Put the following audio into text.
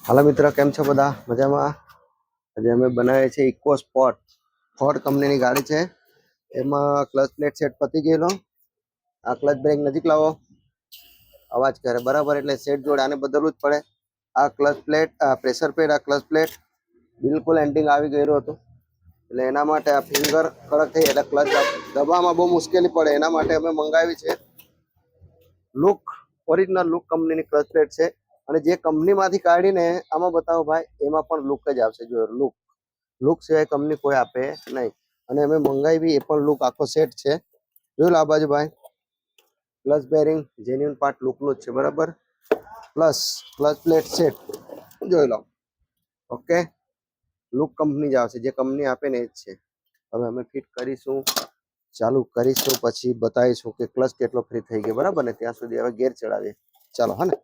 હાલો મિત્રો, કેમ છો બધા? મજામાં? આજે અમે બનાવીએ છીએ ઇકો સ્પોર્ટ. ફોર્ડ કંપનીની ગાડી છે. એમાં ક્લચ પ્લેટ સેટ પતી ગયેલો. આ ક્લચ બ્રેક નજીક લાવો, અવાજ કરે બરાબર, એટલે સેટ જોડે આને બદલવું જ પડે. આ ક્લચ પ્લેટ, આ પ્રેશર પેડ, આ ક્લચ પ્લેટ બિલકુલ એન્ડિંગ આવી ગયેલું હતું, એટલે એના માટે આ ફિંગર કડક થઈ, એટલે ક્લચ દબાવવામાં બહુ મુશ્કેલી પડે. એના માટે અમે મંગાવી છે લુક, ઓરિજિનલ લુક કંપનીની ક્લચ પ્લેટ છે. અને જે કંપનીમાંથી કાઢીને આમાં બતાવો ભાઈ, એમાં પણ લુક જ આવશે. જો લુક સિવાય કંપની કોઈ આપે નહીં. અને અમે મંગાવી એ પણ લુક આખો સેટ છે. જોઈ લો આ બાજુ ભાઈ, ક્લચ બેરિંગ જેન્યુન પાર્ટ લુકનું જ છે બરાબર, પ્લસ ક્લચ પ્લેટ સેટ જોઈ લો. ઓકે, લુક કંપની જ આવશે, જે કંપની આપે ને એ જ છે. હવે અમે ફિટ કરીશું, ચાલુ કરીશું, પછી બતાવીશું કે ક્લચ કેટલો ફ્રી થઈ ગયો બરાબર ને. ત્યાં સુધી હવે ગેર ચડાવીએ, ચાલો. હા ને,